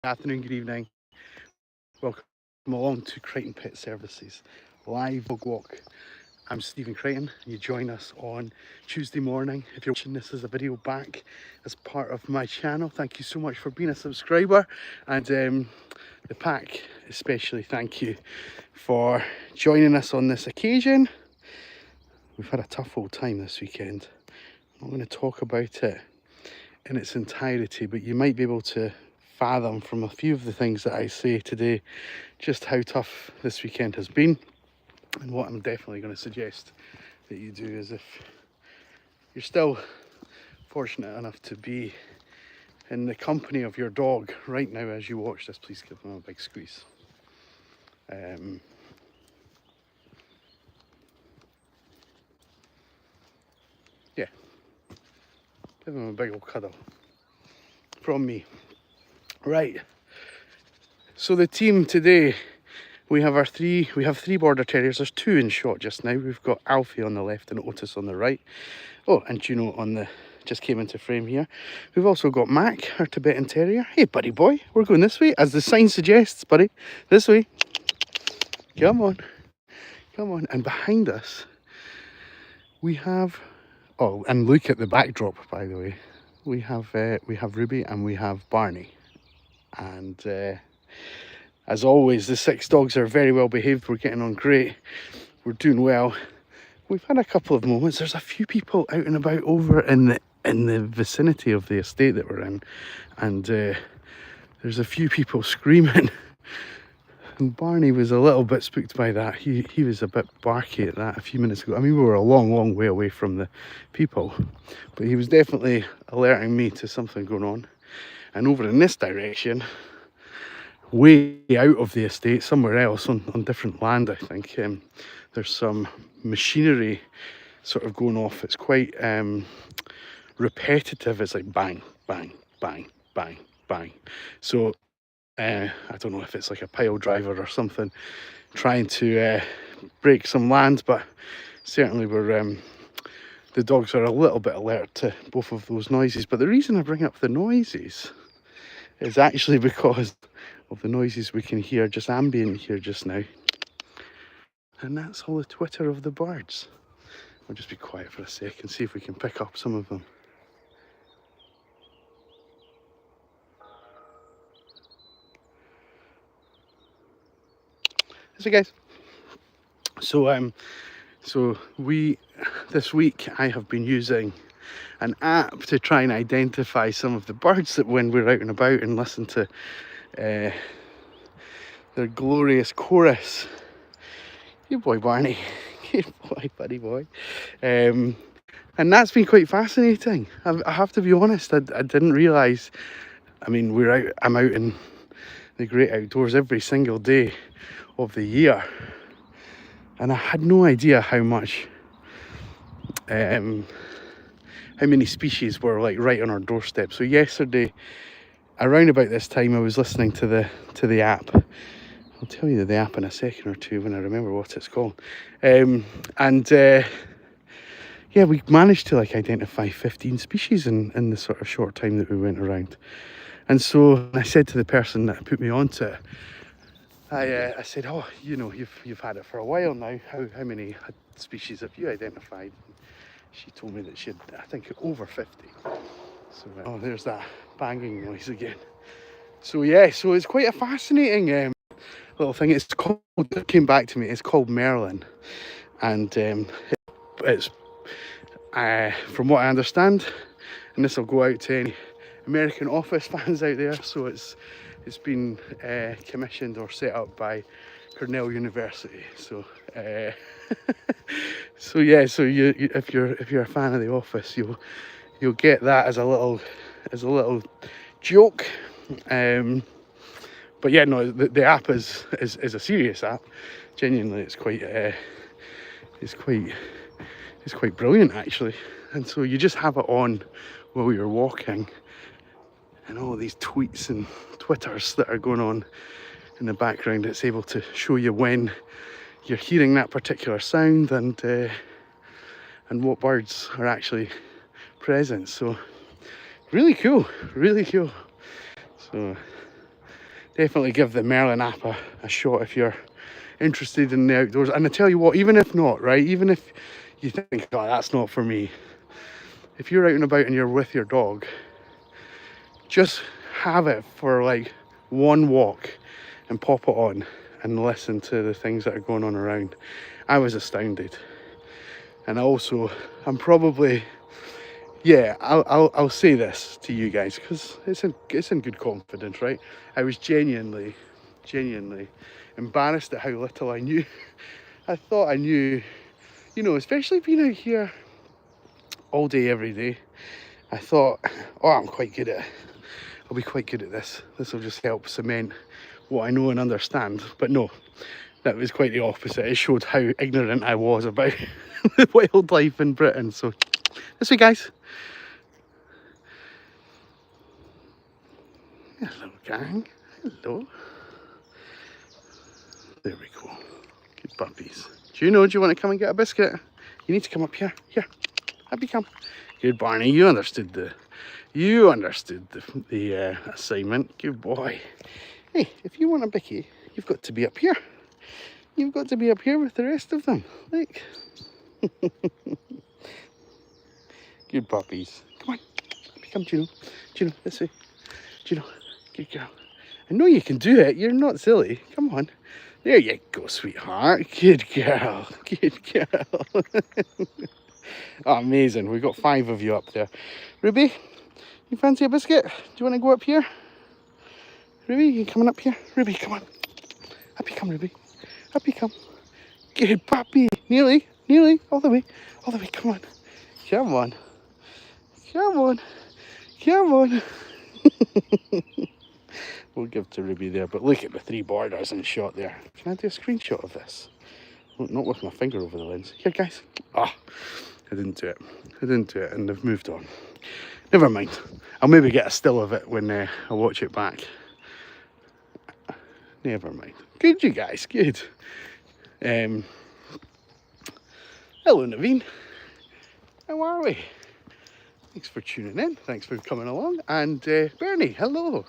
afternoon, good evening. Welcome along to Crighton Pet Services live dog walk. I'm Stephen Crichton. You join us on Tuesday morning. If you're watching this as a video back as part of my channel, thank you so much for being a subscriber. And the pack especially, thank you for joining us on this occasion. We've had a tough old time this weekend. I'm not going to talk about it in its entirety, but you might be able to fathom from a few of the things that I say today just how tough this weekend has been. And what I'm definitely going to suggest that you do is, if you're still fortunate enough to be in the company of your dog right now as you watch this, please give them a big squeeze. Yeah, give them a big old cuddle from me. Right, so the team today, we have three border terriers. There's two in shot just now. We've got Alfie on the left and Otis on the right. Oh, and Juno on the, just came into frame here. We've also got Mac, our Tibetan terrier. Hey buddy boy, we're going this way, as the sign suggests, buddy. This way. Come on, come on. And behind us we have, oh, and look at the backdrop, by the way. We have Ruby and we have Barney. And as always, the six dogs are very well behaved. We're getting on great. We're doing well. We've had a couple of moments. There's a few people out and about over in the vicinity of the estate that we're in, and there's a few people screaming. And Barney was a little bit spooked by that. He was a bit barky at that a few minutes ago. I mean, we were a long way away from the people, but he was definitely alerting me to something going on. And over in this direction, way out of the estate, somewhere else on different land, I think, there's some machinery sort of going off. It's quite repetitive. It's like bang, bang, bang, bang, bang. So I don't know if it's like a pile driver or something trying to break some land, but certainly we're the dogs are a little bit alert to both of those noises. But the reason I bring up the noises is actually because of the noises we can hear just ambient here just now. And that's all the twitter of the birds. I'll just be quiet for a sec and see if we can pick up some of them. So guys, so this week I have been using an app to try and identify some of the birds that when we're out and about and listen to their glorious chorus. Good boy, Barney. Good boy, buddy boy. And that's been quite fascinating. I have to be honest. I didn't realise. I mean, I'm out in the great outdoors every single day of the year, and I had no idea how much. How many species were like right on our doorstep. So yesterday, around about this time, I was listening to the app. I'll tell you the app in a second or two when I remember what it's called. Yeah, we managed to like identify 15 species in the sort of short time that we went around. And so I said to the person that put me onto it, I said, oh, you know, you've had it for a while now. How many species have you identified? She told me that she had, I think, over 50. So, oh, there's that banging noise again. So yeah, so it's quite a fascinating little thing. It's called, it came back to me, it's called Merlin. And it's, from what I understand, and this will go out to any American Office fans out there, so it's been commissioned or set up by Cornell University. So so yeah, so you if you're a fan of The Office, you'll get that as a little joke. But yeah, no, the app is a serious app. Genuinely, it's quite brilliant actually. And so you just have it on while you're walking, and all these tweets and twitters that are going on in the background, it's able to show you when you're hearing that particular sound and what birds are actually present. So really cool. So definitely give the Merlin app a shot if you're interested in the outdoors. And I tell you what, even if not, right, even if you think, oh, that's not for me, if you're out and about and you're with your dog, just have it for like one walk and pop it on and listen to the things that are going on around. I was astounded. And also, I'm probably, yeah, I'll say this to you guys because it's in good confidence, right? I was genuinely embarrassed at how little I knew. I thought I knew, you know, especially being out here all day, every day. I thought, oh, I'm quite good at it. I'll be quite good at this. This will just help cement what I know and understand. But no, that was quite the opposite. It showed how ignorant I was about the wildlife in Britain. So this way, guys. Hello, gang. Hello. There we go. Good puppies. Do you want to come and get a biscuit? You need to come up here. Here. Happy come. Good, Barney. You understood the assignment. Good boy. Hey, if you want a bicky, you've got to be up here. You've got to be up here with the rest of them. Look. Good puppies. Come on. Come, Juno. Juno, this way. Juno. Good girl. I know you can do it. You're not silly. Come on. There you go, sweetheart. Good girl. Good girl. Oh, amazing. We've got 5 of you up there. Ruby, you fancy a biscuit? Do you want to go up here? Ruby, you coming up here? Ruby, come on. Up you come, Ruby. Up you come. Good puppy. Nearly. All the way. Come on. Come on. We'll give to Ruby there, but look at the 3 borders in shot there. Can I do a screenshot of this? Oh, not with my finger over the lens. Here, guys. Ah, I didn't do it, and they've moved on. Never mind. I'll maybe get a still of it when I watch it back. Never mind. Good, you guys. Good. Hello, Naveen. How are we? Thanks for tuning in. Thanks for coming along. And Bernie, hello.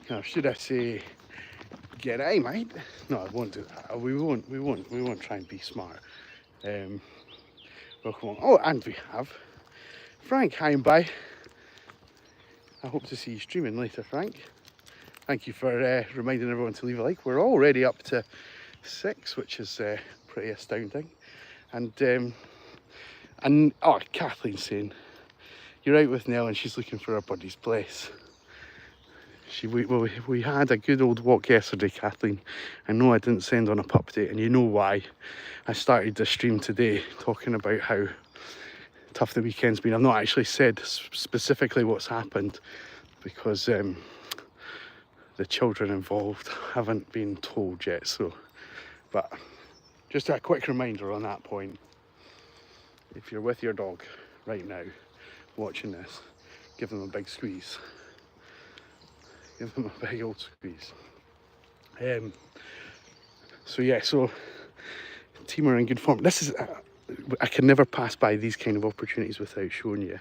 Or should I say, g'day, mate? No, I won't do that. We won't try and be smart. Welcome on. Oh, and we have Frank. Hi and bye. I hope to see you streaming later, Frank. Thank you for reminding everyone to leave a like. We're already up to 6, which is pretty astounding. And oh, Kathleen's saying you're out with Nell and she's looking for her buddy's place. We had a good old walk yesterday, Kathleen. I know I didn't send on a pup date, and you know why. I started the stream today talking about how tough the weekend's been. I've not actually said specifically what's happened because the children involved haven't been told yet. So, but just a quick reminder on that point. If you're with your dog right now, watching this, give them a big squeeze. Give them a big old squeeze. So yeah, so team are in good form. This is, I can never pass by these kind of opportunities without showing you.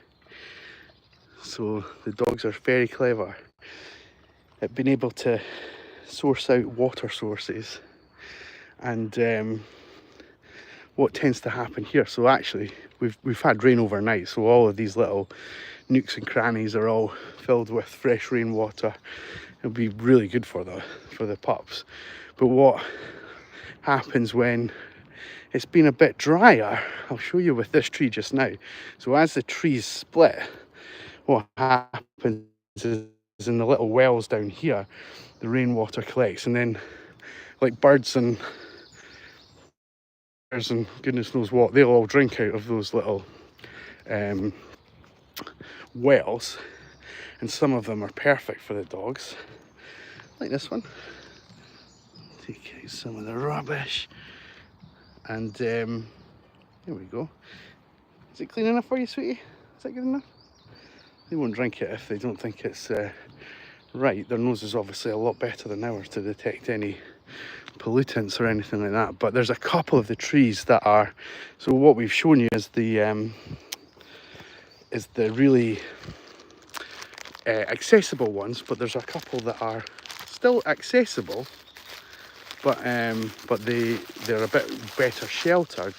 So the dogs are very clever at being able to source out water sources. And what tends to happen here, so actually we've had rain overnight, so all of these little nooks and crannies are all filled with fresh rainwater. It'll be really good for the pups. But what happens when it's been a bit drier, I'll show you with this tree just now. So as the trees split, what happens is in the little wells down here, the rainwater collects, and then like birds and goodness knows what, they'll all drink out of those little wells, and some of them are perfect for the dogs, like this one. Take out some of the rubbish, and there we go. Is it clean enough for you, sweetie? Is that good enough? They won't drink it if they don't think it's right. Their nose is obviously a lot better than ours to detect any pollutants or anything like that. But there's a couple of the trees that are, so what we've shown you is the really accessible ones, but there's a couple that are still accessible, but they're a bit better sheltered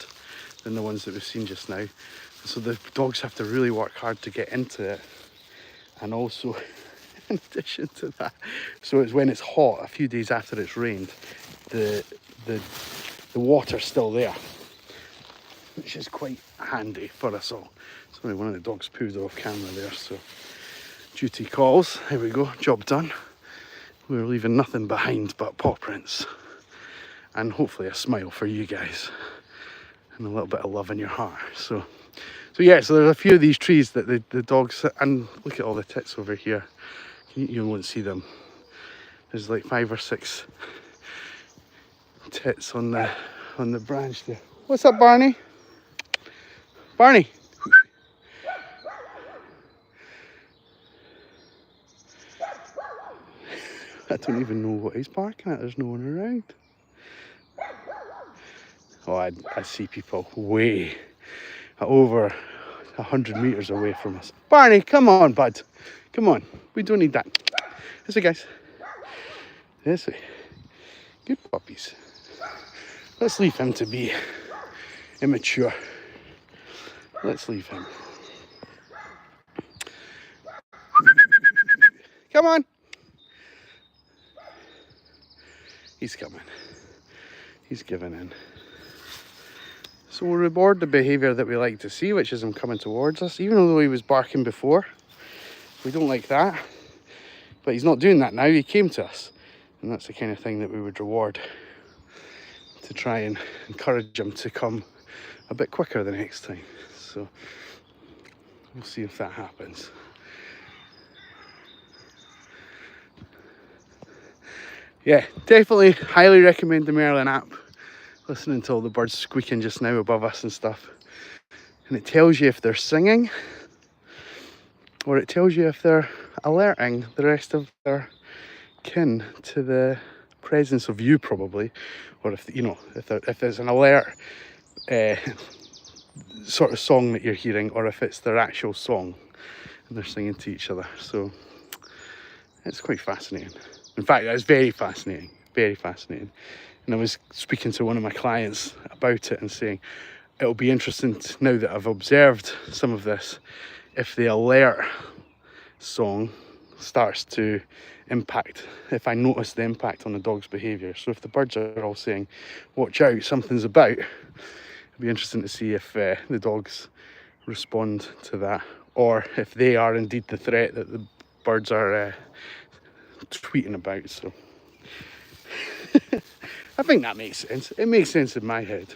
than the ones that we've seen just now. So the dogs have to really work hard to get into it. And also, in addition to that, so it's when it's hot, a few days after it's rained, the water's still there, which is quite handy for us all. Sorry, one of the dogs pooed off camera there, so duty calls. Here we go, job done. We're leaving nothing behind but paw prints, and hopefully a smile for you guys, and a little bit of love in your heart. So yeah, so there's a few of these trees that the dogs, and look at all the tits over here. You won't see them. There's like 5 or 6 tits on the branch there. What's up, Barney? Barney. I don't even know what he's barking at. There's no one around. Oh, I see people way over 100 meters away from us. Barney, come on, bud. Come on. We don't need that. This way, guys. This way. Good puppies. Let's leave him to be immature. Let's leave him. Come on. He's coming. He's giving in. So we'll reward the behaviour that we like to see, which is him coming towards us, even though he was barking before. We don't like that. But he's not doing that now, he came to us. And that's the kind of thing that we would reward, to try and encourage him to come a bit quicker the next time. So we'll see if that happens. Yeah, definitely highly recommend the Merlin app. Listening to all the birds squeaking just now above us and stuff. And it tells you if they're singing, or it tells you if they're alerting the rest of their kin to the presence of you, probably. Or if, you know, if there's an alert sort of song that you're hearing, or if it's their actual song and they're singing to each other. So it's quite fascinating. In fact, it's very fascinating, very fascinating. And I was speaking to one of my clients about it and saying, it'll be interesting now that I've observed some of this, if the alert song starts to impact, if I notice the impact on the dog's behaviour. So if the birds are all saying, watch out, something's about, it'll be interesting to see if the dogs respond to that, or if they are indeed the threat that the birds are tweeting about. So I think that makes sense. It makes sense in my head.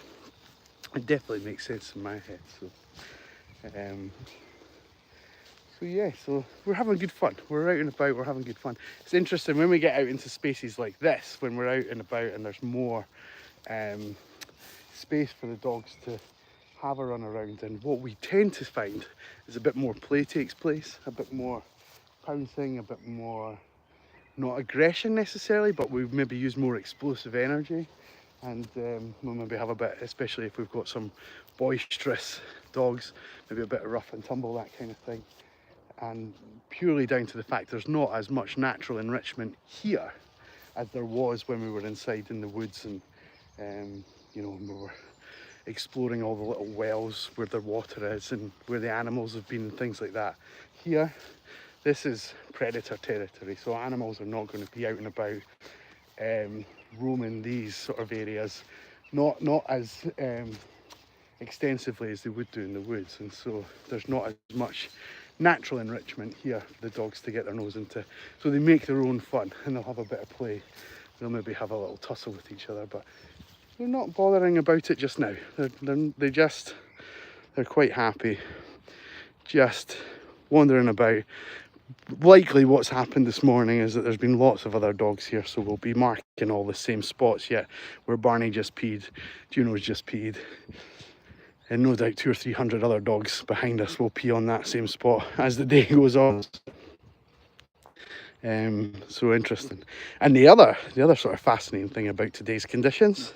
It definitely makes sense in my head. So yeah, so we're having good fun. We're out and about, we're having good fun. It's interesting when we get out into spaces like this, when we're out and about and there's more space for the dogs to have a run around, and what we tend to find is a bit more play takes place, a bit more pouncing, a bit more, not aggression necessarily, but we maybe use more explosive energy, and we'll maybe have a bit, especially if we've got some boisterous dogs, maybe a bit of rough and tumble, that kind of thing. And purely down to the fact there's not as much natural enrichment here as there was when we were inside in the woods, and you know, we were exploring all the little wells where the water is and where the animals have been and things like that. Here, this is predator territory, so animals are not going to be out and about roaming these sort of areas, not as extensively as they would do in the woods, and so there's not as much natural enrichment here for the dogs to get their nose into. So they make their own fun, and they'll have a bit of play. They'll maybe have a little tussle with each other, but they're not bothering about it just now. They're quite happy just wandering about. Likely what's happened this morning is that there's been lots of other dogs here, so we'll be marking all the same spots yet, where Barney just peed, Juno's just peed, and no doubt 200 or 300 other dogs behind us will pee on that same spot as the day goes on. So interesting. And the other sort of fascinating thing about today's conditions